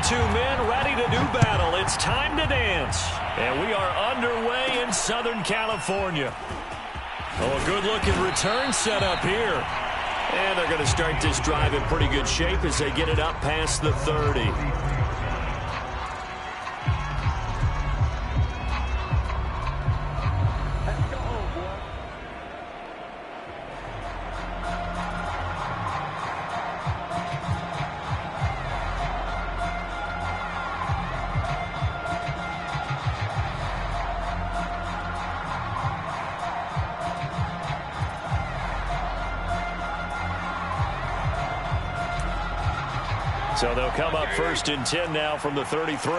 two men ready to do battle. It's time to dance. And we are underway in Southern California. Oh, a good-looking return set up here. And they're going to start this drive in pretty good shape as they get it up past the 30. So they'll come up 1st and 10 now from the 33.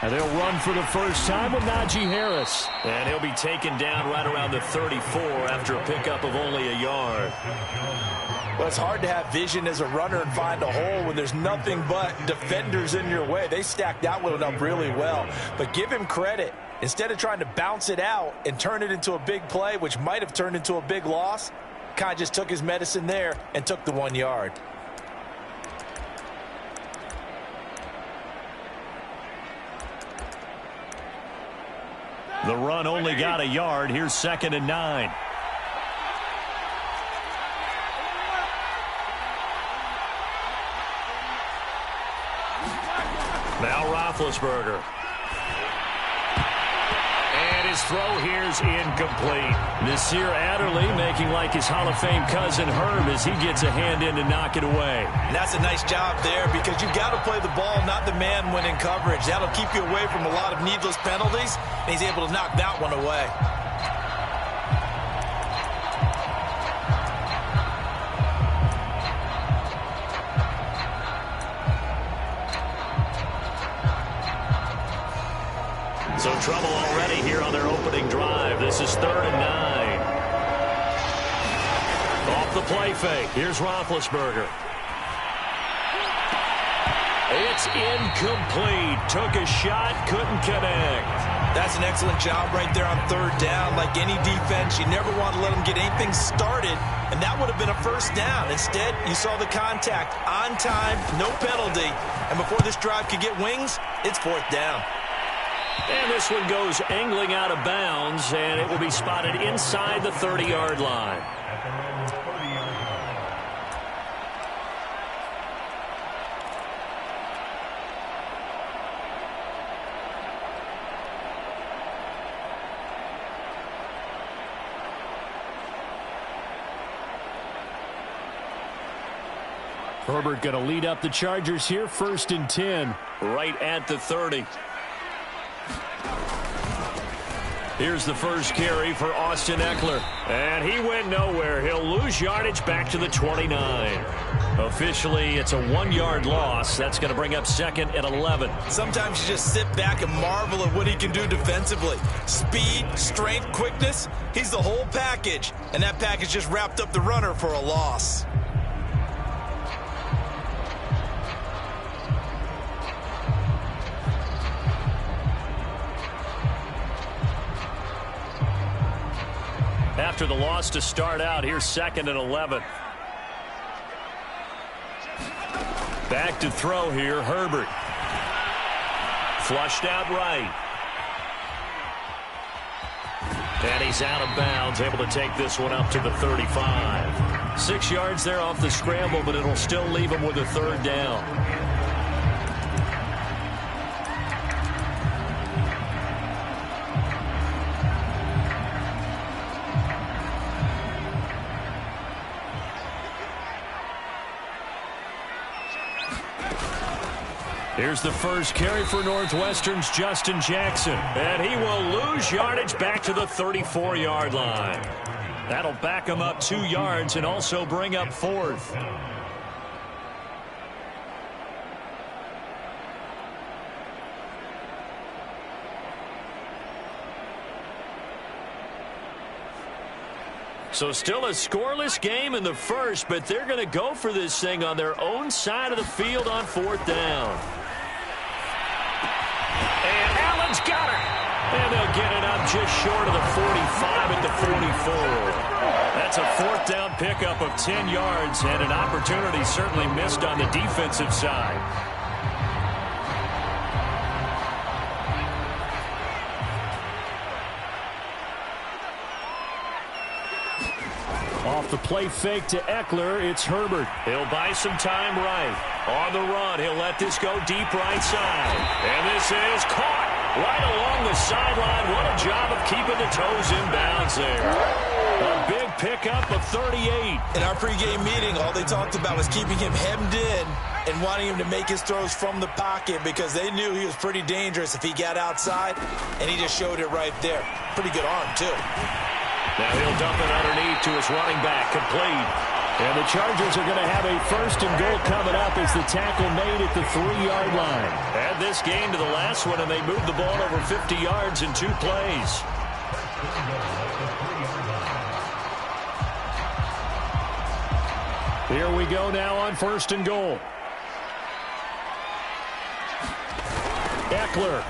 And they'll run for the first time with Najee Harris. And he'll be taken down right around the 34 after a pickup of only a yard. Well, it's hard to have vision as a runner and find a hole when there's nothing but defenders in your way. They stacked that one up really well. But give him credit. Instead of trying to bounce it out and turn it into a big play, which might have turned into a big loss, kind of just took his medicine there and took the 1 yard. The run only got a yard. Here's 2nd and 9. Now Roethlisberger. And his throw here's incomplete. Nasir Adderley making like his Hall of Fame cousin Herb as he gets a hand in to knock it away. And that's a nice job there because you've got to play the ball, not the man when in coverage. That'll keep you away from a lot of needless penalties, and he's able to knock that one away. So trouble already here on their opening drive. This is 3rd and 9. Off the play fake. Here's Roethlisberger. It's incomplete. Took a shot, couldn't connect. That's an excellent job right there on 3rd down. Like any defense, you never want to let them get anything started, and that would have been a 1st down. Instead, you saw the contact on time, no penalty, and before this drive could get wings, it's 4th down. And this one goes angling out of bounds, and it will be spotted inside the 30-yard line. Herbert going to lead up the Chargers here, 1st and 10, right at the 30. Here's the first carry for Austin Eckler. And he went nowhere. He'll lose yardage back to the 29. Officially, it's a 1-yard loss. That's going to bring up 2nd and 11. Sometimes you just sit back and marvel at what he can do defensively. Speed, strength, quickness, he's the whole package. And that package just wrapped up the runner for a loss. After the loss to start out, here's 2nd and 11. Back to throw here, Herbert. Flushed out right. And he's out of bounds, able to take this one up to the 35. 6 yards there off the scramble, but it'll still leave him with a 3rd down. Here's the first carry for Northwestern's Justin Jackson. And he will lose yardage back to the 34-yard line. That'll back him up 2 yards and also bring up 4th. So still a scoreless game in the first, but they're going to go for this thing on their own side of the field on 4th down. And Allen's got it. And they'll get it up just short of the 45 at the 44. That's a fourth down pickup of 10 yards and an opportunity certainly missed on the defensive side. Off the play fake to Eckler, it's Herbert. He'll buy some time right. On the run, he'll let this go deep right side. And this is caught right along the sideline. What a job of keeping the toes in bounds there. A big pickup of 38. In our pregame meeting, all they talked about was keeping him hemmed in and wanting him to make his throws from the pocket because they knew he was pretty dangerous if he got outside, and he just showed it right there. Pretty good arm, too. Now he'll dump it underneath to his running back, complete. And the Chargers are going to have a first and goal coming up as the tackle made at the 3-yard line. Add this game to the last one, and they moved the ball over 50 yards in 2 plays. Here we go now on first and goal. Eckler.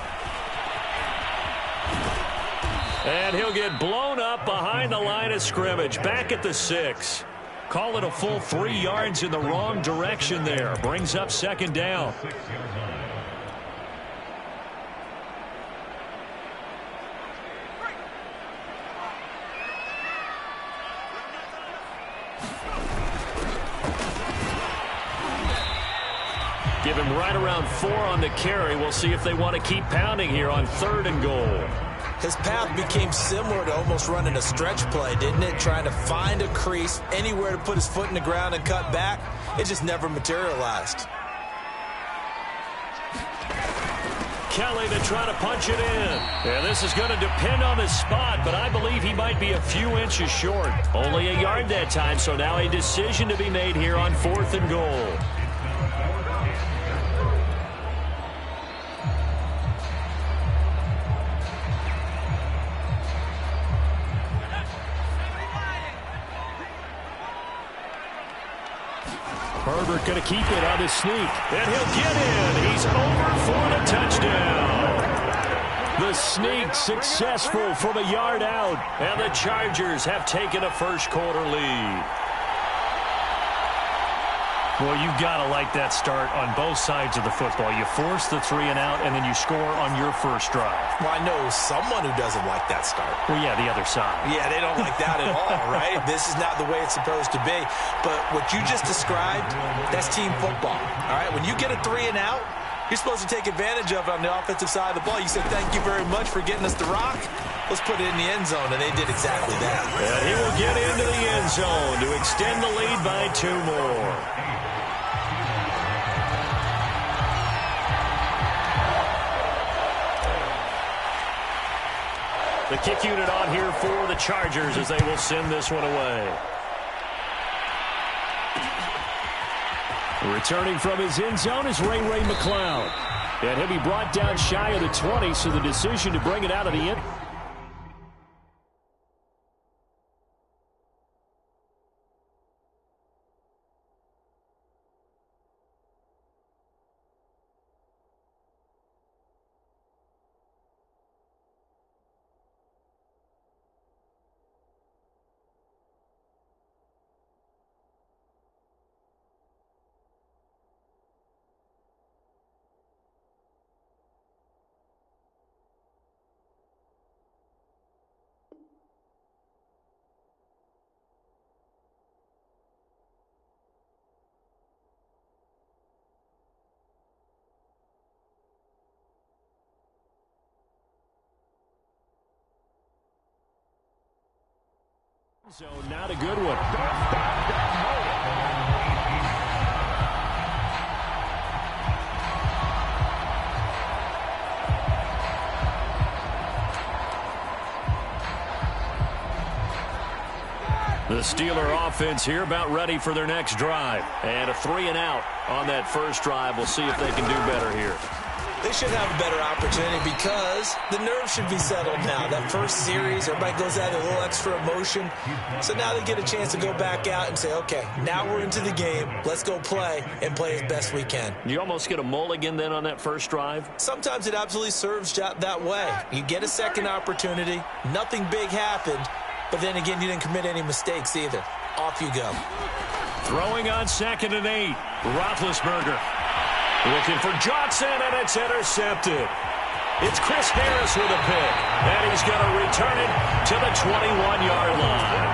And he'll get blown up behind the line of scrimmage, back at the 6. Call it a full 3 yards in the wrong direction there. Brings up second down. Give him right around 4 on the carry. We'll see if they want to keep pounding here on third and goal. His path became similar to almost running a stretch play, didn't it? Trying to find a crease, anywhere to put his foot in the ground and cut back. It just never materialized. Kelly to try to punch it in. And this is going to depend on the spot, but I believe he might be a few inches short. Only a yard that time, so now a decision to be made here on fourth and goal. Herbert going to keep it on his sneak. And he'll get in. He's over for the touchdown. The sneak successful from a yard out. And the Chargers have taken a first-quarter lead. Well, you've got to like that start on both sides of the football. You force the 3 and out, and then you score on your first drive. Well, I know someone who doesn't like that start. Well, yeah, the other side. Yeah, they don't like that at all, right? This is not the way it's supposed to be. But what you just described, that's team football, all right? When you get a 3 and out, you're supposed to take advantage of it on the offensive side of the ball. You said, thank you very much for getting us the rock. Let's put it in the end zone, and they did exactly that. And he will get into the end zone to extend the lead by 2 more. The kick unit on here for the Chargers as they will send this one away. Returning from his end zone is Ray McCloud. And he'll be brought down shy of the 20, so the decision to bring it out of the end. So not a good one. The Steeler offense here about ready for their next drive. And a 3 and out on that first drive. We'll see if they can do better here. They should have a better opportunity because the nerves should be settled now. That first series, everybody goes out with a little extra emotion. So now they get a chance to go back out and say, okay, now we're into the game. Let's go play and play as best we can. You almost get a mulligan then on that first drive? Sometimes it absolutely serves that way. You get a second opportunity. Nothing big happened. but then again, you didn't commit any mistakes either. Off you go. Throwing on 2nd and 8. Roethlisberger looking for Johnson, and it's intercepted. It's Chris Harris with a pick, and he's going to return it to the 21-yard line.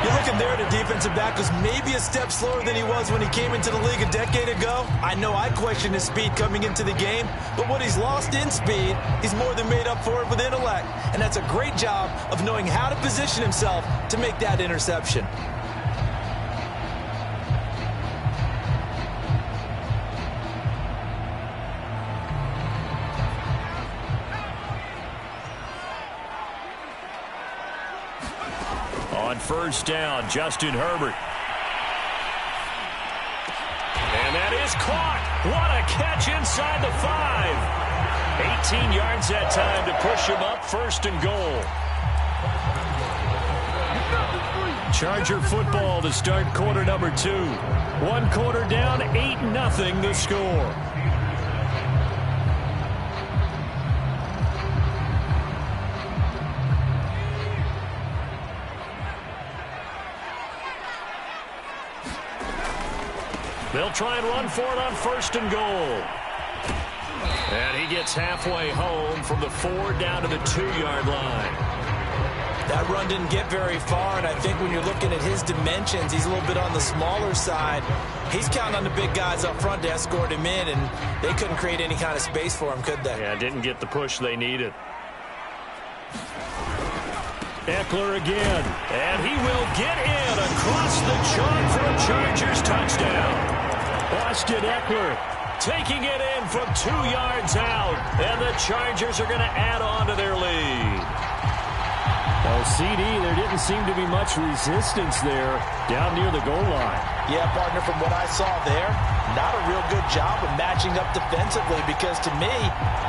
You're looking there at a defensive back who's maybe a step slower than he was when he came into the league a decade ago. I know I questioned his speed coming into the game, but what he's lost in speed, he's more than made up for it with intellect. And that's a great job of knowing how to position himself to make that interception. On 1st down, Justin Herbert. And that is caught. What a catch inside the 5. 18 yards that time to push him up 1st and goal. Charger football to start quarter number 2. 1 quarter down, 8-0 the score. They'll try and run for it on 1st and goal. And he gets halfway home from the 4 down to the 2-yard line. That run didn't get very far, and I think when you're looking at his dimensions, he's a little bit on the smaller side. He's counting on the big guys up front to escort him in, and they couldn't create any kind of space for him, could they? Yeah, didn't get the push they needed. Eckler again, and he will get in across the chalk for a Chargers touchdown. Austin Eckler taking it in from 2 yards out, and the Chargers are going to add on to their lead. Well, CD, there didn't seem to be much resistance there down near the goal line. Yeah, partner, from what I saw there, not a real good job of matching up defensively, because to me,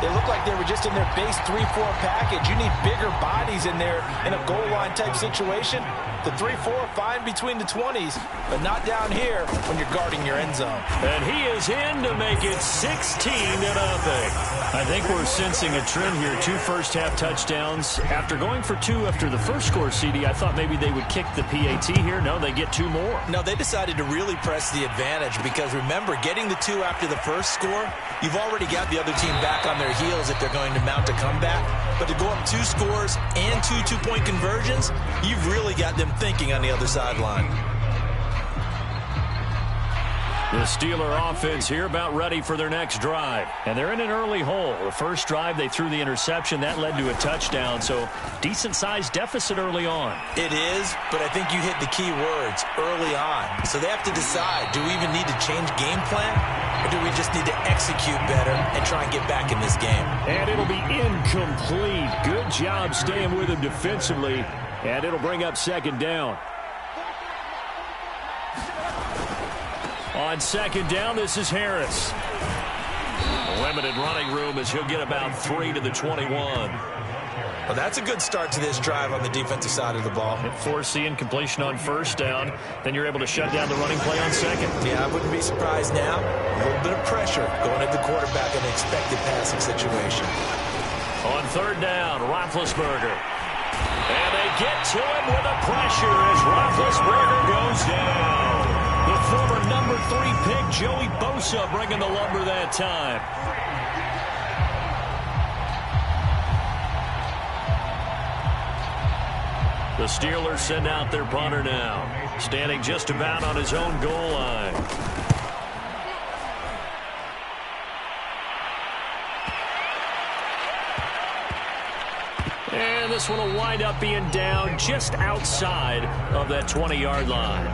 they looked like they were just in their base 3-4 package. You need bigger bodies in there in a goal line type situation. The 3-4 fine between the 20s, but not down here when you're guarding your end zone. And he is in to make it 16-0. I think we're sensing a trend here. 2 first-half touchdowns. After going for 2 after the first score, CD, I thought maybe they would kick the PAT here. No, they get 2 more. No, they decided to really press the advantage, because remember, getting the 2 after the first score, you've already got the other team back on their heels if they're going to mount a comeback. But to go up 2 scores and 2 two-point conversions, you've really got them thinking on the other sideline. The Steeler offense here about ready for their next drive. And they're in an early hole. The first drive, they threw the interception. That led to a touchdown. So decent-sized deficit early on. It is, but I think you hit the key words, early on. So they have to decide, do we even need to change game plan? Or do we just need to execute better and try and get back in this game? And it'll be incomplete. Good job staying with him defensively. And it'll bring up 2nd down. On 2nd down, this is Harris. Limited running room as he'll get about 3 to the 21. Well, that's a good start to this drive on the defensive side of the ball. Forcing incompletion on 1st down. Then you're able to shut down the running play on 2nd. Yeah, I wouldn't be surprised now. A little bit of pressure going at the quarterback in an expected passing situation. On 3rd down, Roethlisberger. And they get to him with the pressure as Roethlisberger goes down. The former number 3 pick, Joey Bosa, bringing the lumber that time. The Steelers send out their punter now, standing just about on his own goal line. And this one will wind up being down just outside of that 20-yard line.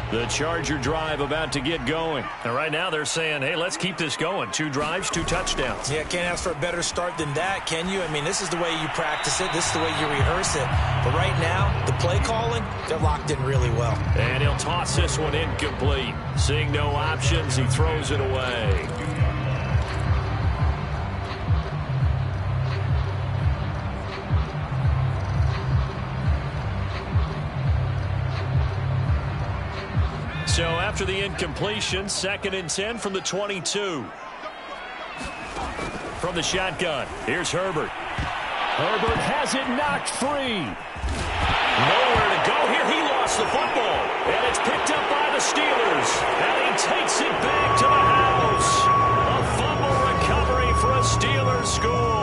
The Charger drive about to get going. And right now they're saying, hey, let's keep this going. 2 drives, 2 touchdowns. Yeah, can't ask for a better start than that, can you? I mean, this is the way you practice it. This is the way you rehearse it. But right now, the play calling, they're locked in really well. And he'll toss this one incomplete. Seeing no options, he throws it away. So after the incompletion, 2nd and 10 from the 22. From the shotgun, here's Herbert. Herbert has it knocked free. Nowhere to go here. He lost the football. And it's picked up by the Steelers. And he takes it back to the house. A fumble recovery for a Steelers score.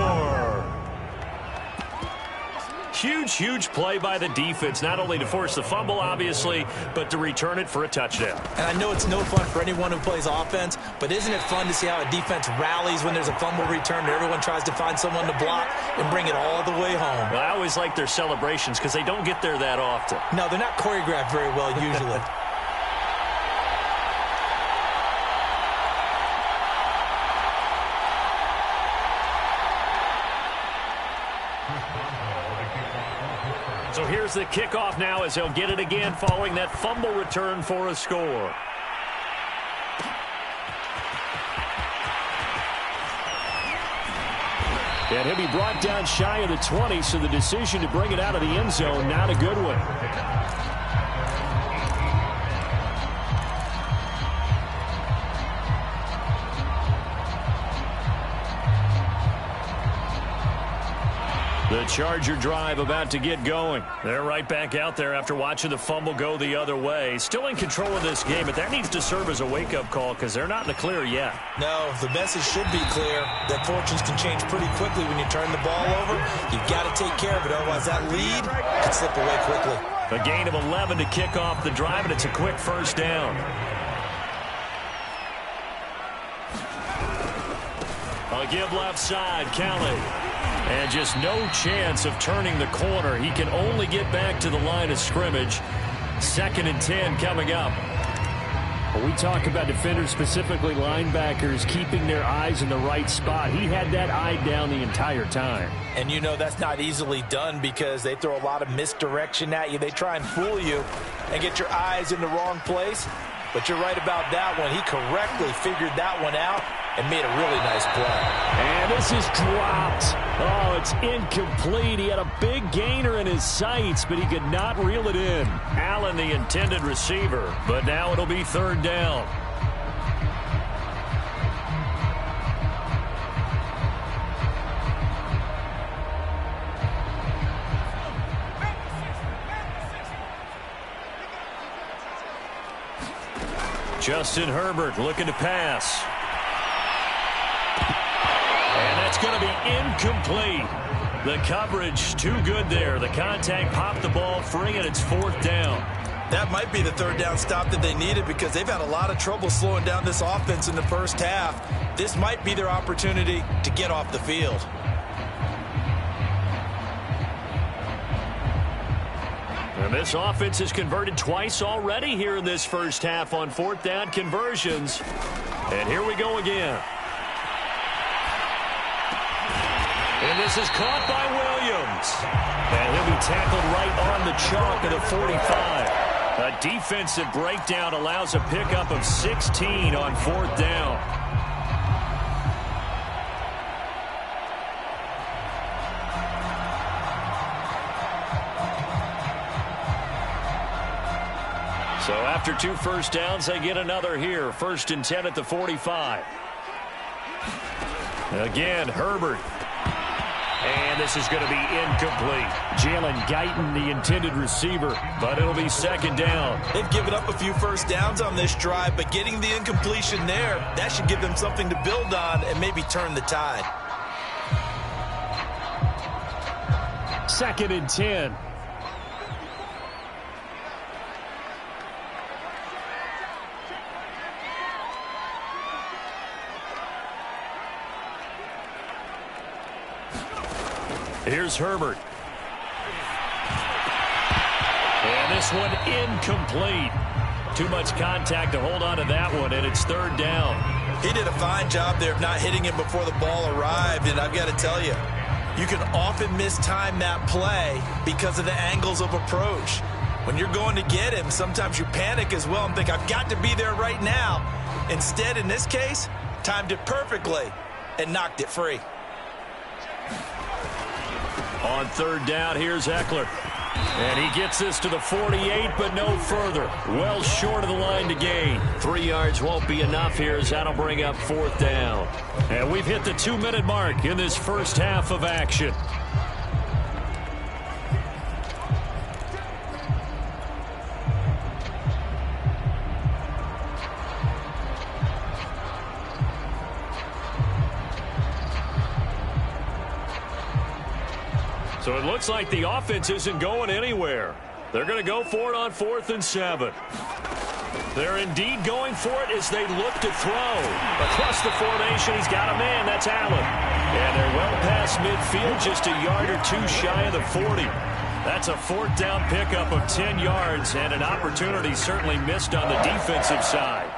Huge play by the defense, not only to force the fumble, obviously, but to return it for a touchdown. And I know it's no fun for anyone who plays offense, but isn't it fun to see how a defense rallies when there's a fumble return and everyone tries to find someone to block and bring it all the way home? Well, I always like their celebrations because they don't get there that often. No, they're not choreographed very well usually. So here's the kickoff now as he'll get it again following that fumble return for a score. And he'll be brought down shy of the 20, so the decision to bring it out of the end zone, not a good one. The Charger drive about to get going. They're right back out there after watching the fumble go the other way. Still in control of this game, but that needs to serve as a wake-up call because they're not in the clear yet. No, the message should be clear that fortunes can change pretty quickly when you turn the ball over. You've got to take care of it, otherwise that lead could slip away quickly. A gain of 11 to kick off the drive, and it's a quick first down. A give left side, Kelly. And just no chance of turning the corner. He can only get back to the line of scrimmage. 2nd and 10 coming up. When we talk about defenders, specifically linebackers, keeping their eyes in the right spot, he had that eye down the entire time. And you know that's not easily done because they throw a lot of misdirection at you. They try and fool you and get your eyes in the wrong place. But you're right about that one. He correctly figured that one out and made a really nice play. And this is dropped. Oh, it's incomplete. He had a big gainer in his sights, but he could not reel it in. Allen, the intended receiver, but now it'll be 3rd down. Justin Herbert looking to pass. And that's going to be incomplete. The coverage too good there. The contact popped the ball free, and it's 4th down. That might be the 3rd down stop that they needed because they've had a lot of trouble slowing down this offense in the first half. This might be their opportunity to get off the field. And this offense has converted twice already here in this first half on 4th down conversions. And here we go again. And this is caught by Williams. And he'll be tackled right on the chalk of the 45. A defensive breakdown allows a pickup of 16 on 4th down. So after 2 first downs, they get another here. 1st and 10 at the 45. Again, Herbert. And this is going to be incomplete. Jalen Guyton, the intended receiver, but it'll be 2nd down. They've given up a few first downs on this drive, but getting the incompletion there, that should give them something to build on and maybe turn the tide. 2nd and 10. Here's Herbert. And this one incomplete. Too much contact to hold on to that one, and it's 3rd down. He did a fine job there of not hitting him before the ball arrived, and I've got to tell you, you can often mistime that play because of the angles of approach. When you're going to get him, sometimes you panic as well and think, I've got to be there right now. Instead, in this case, timed it perfectly and knocked it free. On third down, here's Eckler. And he gets this to the 48, but no further. Well short of the line to gain. 3 yards won't be enough here, as that'll bring up fourth down. And we've hit the 2-minute mark in this first half of action. So it looks like the offense isn't going anywhere. They're going to go for it on 4th and 7. They're indeed going for it as they look to throw. Across the formation, he's got a man. That's Allen. And they're well past midfield, just a yard or two shy of the 40. That's a fourth down pickup of 10 yards, and an opportunity certainly missed on the defensive side.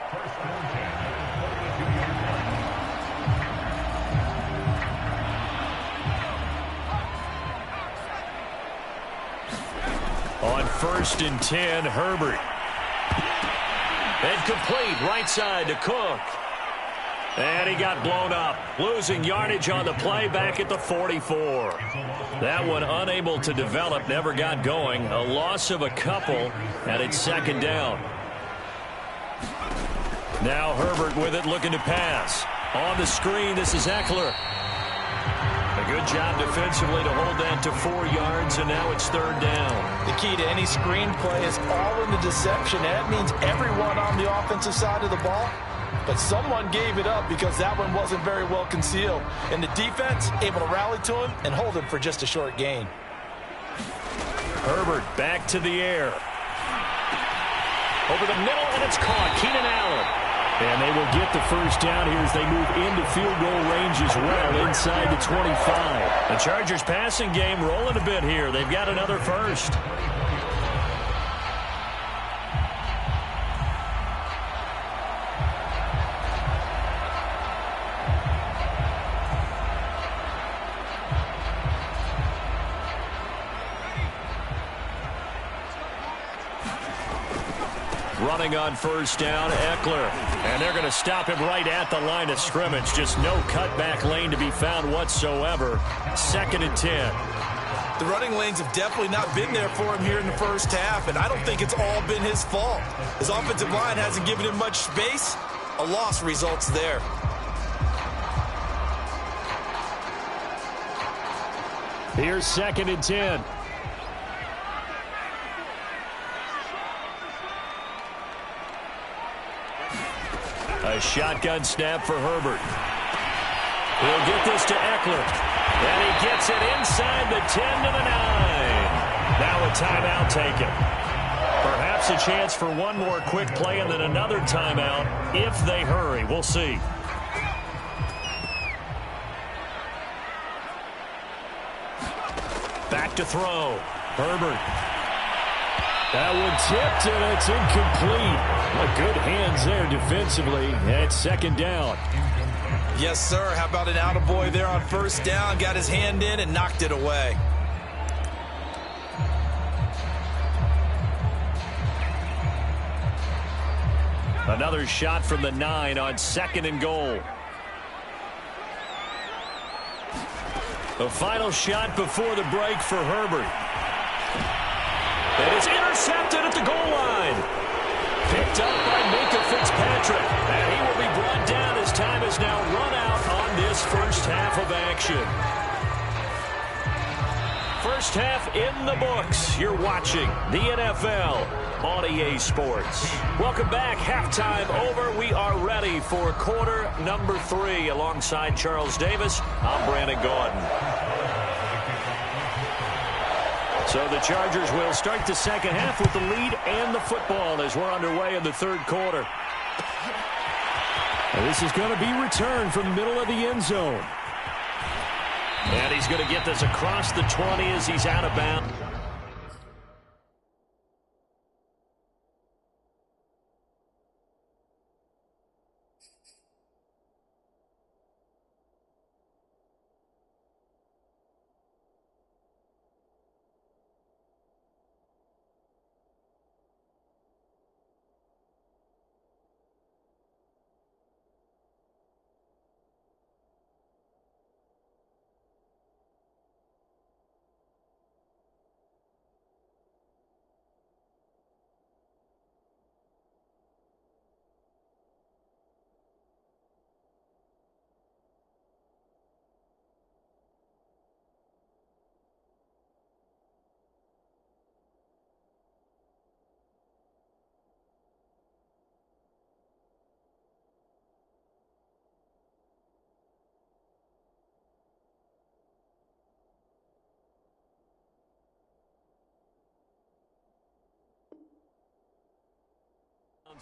On 1st and 10, Herbert. And complete, right side to Cook. And he got blown up, losing yardage on the play back at the 44. That one unable to develop, never got going. A loss of a couple, and it's second down. Now Herbert with it, looking to pass. On the screen, this is Eckler. A good job defensively to hold that to 4 yards, and now it's third down. The key to any screen play is all in the deception. That means everyone on the offensive side of the ball, but someone gave it up because that one wasn't very well concealed. And the defense able to rally to him and hold him for just a short gain. Herbert back to the air. Over the middle, and it's caught. Keenan Allen. And they will get the first down here as they move into field goal range as well, inside the 25. The Chargers passing game rolling a bit here. They've got another first. Running on first down, Eckler. And they're going to stop him right at the line of scrimmage. Just no cutback lane to be found whatsoever. 2nd and 10. The running lanes have definitely not been there for him here in the first half, and I don't think it's all been his fault. His offensive line hasn't given him much space. A loss results there. Here's 2nd and 10. A shotgun snap for Herbert. He'll get this to Eckler. And he gets it inside the 10 to the 9. Now a timeout taken. Perhaps a chance for one more quick play and then another timeout if they hurry. We'll see. Back to throw. Herbert. That one tipped, and it's incomplete. Good hands there defensively, and it's second down. Yes, sir. How about an attaboy there on first down? Got his hand in and knocked it away. Another shot from the 9 on 2nd and goal. The final shot before the break for Herbert. It is intercepted at the goal line. Picked up by Minka Fitzpatrick. And he will be brought down as time has now run out on this first half of action. First half in the books. You're watching the NFL on EA Sports. Welcome back. Halftime over. We are ready for quarter number 3. Alongside Charles Davis, I'm Brandon Gordon. So the Chargers will start the second half with the lead and the football as we're underway in the third quarter. And this is going to be returned from the middle of the end zone. And he's going to get this across the 20 as he's out of bounds.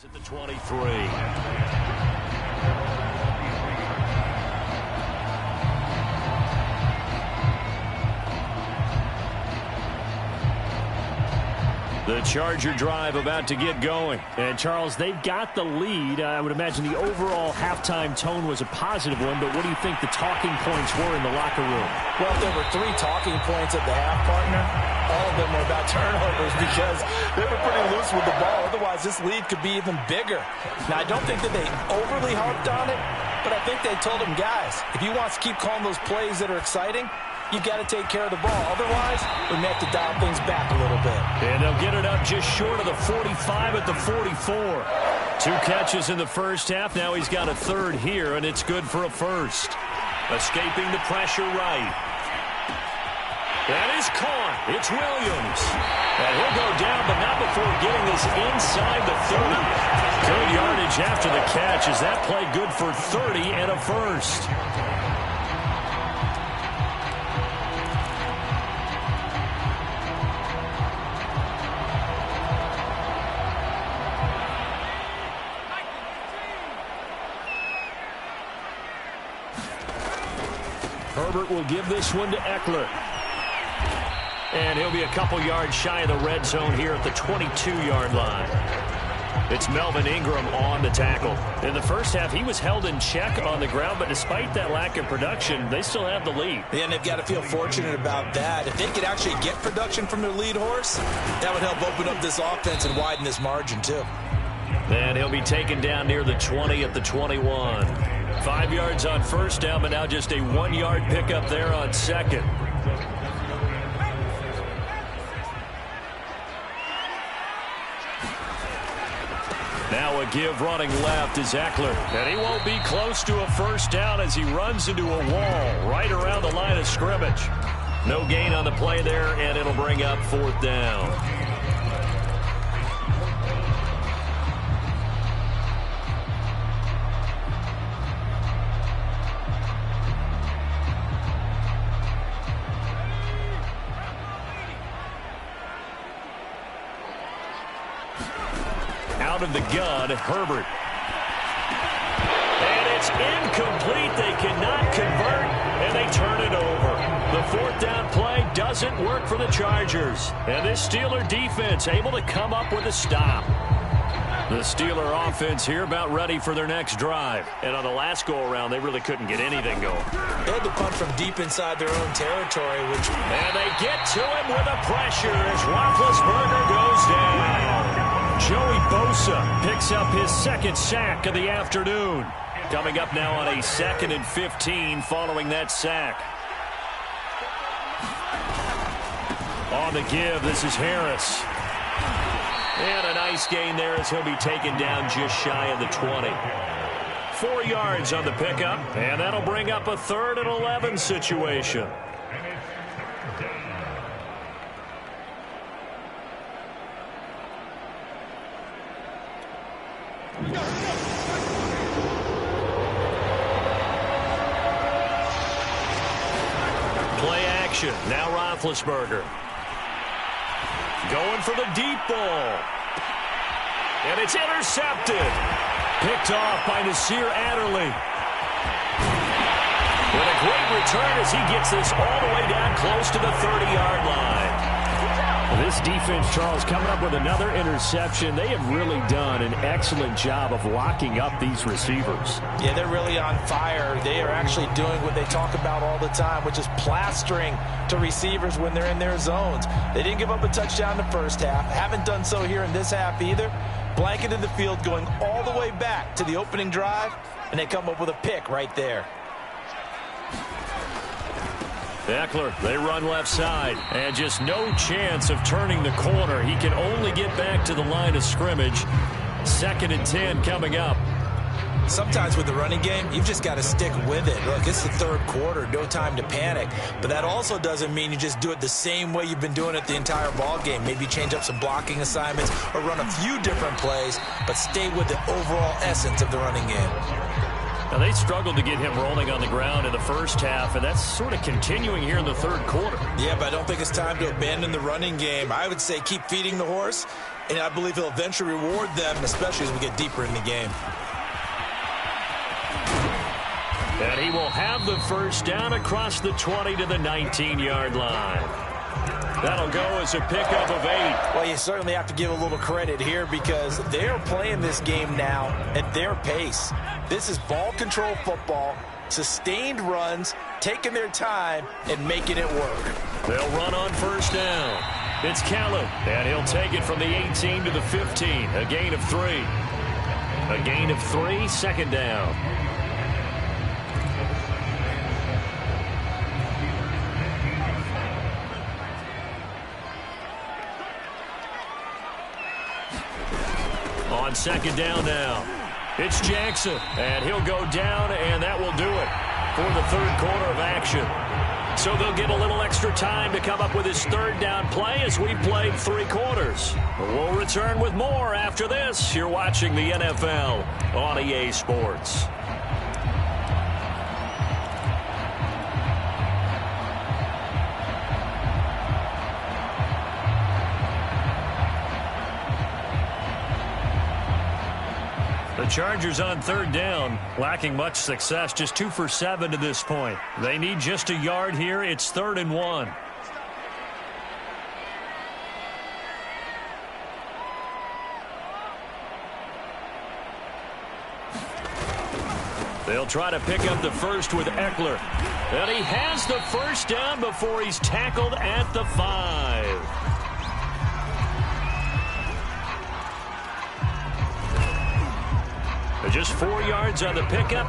At the 23. The Charger drive about to get going. And, Charles, they've got the lead. I would imagine the overall halftime tone was a positive one, but what do you think the talking points were in the locker room? Well, if there were 3 talking points at the half, partner, all of them were about turnovers because they were pretty loose with the ball. Otherwise, this lead could be even bigger. Now, I don't think that they overly harped on it, but I think they told them, guys, if you want to keep calling those plays that are exciting, you've got to take care of the ball. Otherwise, we may have to dial things back a little bit. And they'll get it up just short of the 45 at the 44. 2 catches in the first half. Now he's got a third here, and it's good for a first. Escaping the pressure right. That is caught. It's Williams. And he'll go down, but not before getting this inside the 30. Good yardage after the catch. Is that play good for 30 and a first? Herbert will give this one to Eckler. And he'll be a couple yards shy of the red zone here at the 22-yard line. It's Melvin Ingram on the tackle. In the first half, he was held in check on the ground, but despite that lack of production, they still have the lead. Yeah, and they've got to feel fortunate about that. If they could actually get production from their lead horse, that would help open up this offense and widen this margin, too. And he'll be taken down near the 20 at the 21. 5 yards on first down, but now just a 1-yard pickup there on second. Now a give running left is Eckler. And he won't be close to a first down as he runs into a wall right around the line of scrimmage. No gain on the play there, and it'll bring up 4th down. Out of the gun, Herbert. And it's incomplete. They cannot convert, and they turn it over. The 4th down play doesn't work for the Chargers. And this Steeler defense able to come up with a stop. The Steeler offense here about ready for their next drive. And on the last go-around, they really couldn't get anything going. They had to punt from deep inside their own territory. And they get to him with a pressure as Roethlisberger goes down. Joey Bosa picks up his 2nd sack of the afternoon. Coming up now on a 2nd and 15 following that sack. On the give, this is Harris. And a nice gain there as he'll be taken down just shy of the 20. 4 yards on the pickup, and that'll bring up a 3rd and 11 situation. Play action. Now Roethlisberger. Going for the deep ball. And it's intercepted. Picked off by Nasir Adderley. With a great return as he gets this all the way down close to the 30-yard line. This defense, Charles, coming up with another interception. They have really done an excellent job of locking up these receivers. Yeah, they're really on fire. They are actually doing what they talk about all the time, which is plastering to receivers when they're in their zones. They didn't give up a touchdown in the first half. Haven't done so here in this half either. Blanketed the field going all the way back to the opening drive, and they come up with a pick right there. Eckler, they run left side, and just no chance of turning the corner. He can only get back to the line of scrimmage. 2nd and 10 coming up. Sometimes with the running game, you've just got to stick with it. Look, it's the 3rd quarter, no time to panic. But that also doesn't mean you just do it the same way you've been doing it the entire ball game. Maybe change up some blocking assignments or run a few different plays, but stay with the overall essence of the running game. Now, they struggled to get him rolling on the ground in the first half, and that's sort of continuing here in the third quarter. Yeah, but I don't think it's time to abandon the running game. I would say keep feeding the horse, and I believe he'll eventually reward them, especially as we get deeper in the game. And he will have the first down across the 20 to the 19-yard line. That'll go as a pickup of 8. Well, you certainly have to give a little credit here because they're playing this game now at their pace. This is ball control football, sustained runs, taking their time, and making it work. They'll run on first down. It's Caleb, and he'll take it from the 18 to the 15. A gain of 3. A gain of 3, second down. On second down now, it's Jackson, and he'll go down, and that will do it for the third quarter of action. So they'll get a little extra time to come up with his third down play as we've played 3 quarters. We'll return with more after this. You're watching the NFL on EA Sports. The Chargers on third down, lacking much success, just 2 for 7 to this point. They need just a yard here. It's 3rd and 1. They'll try to pick up the first with Eckler. And he has the first down before he's tackled at the 5. Just 4 yards on the pickup.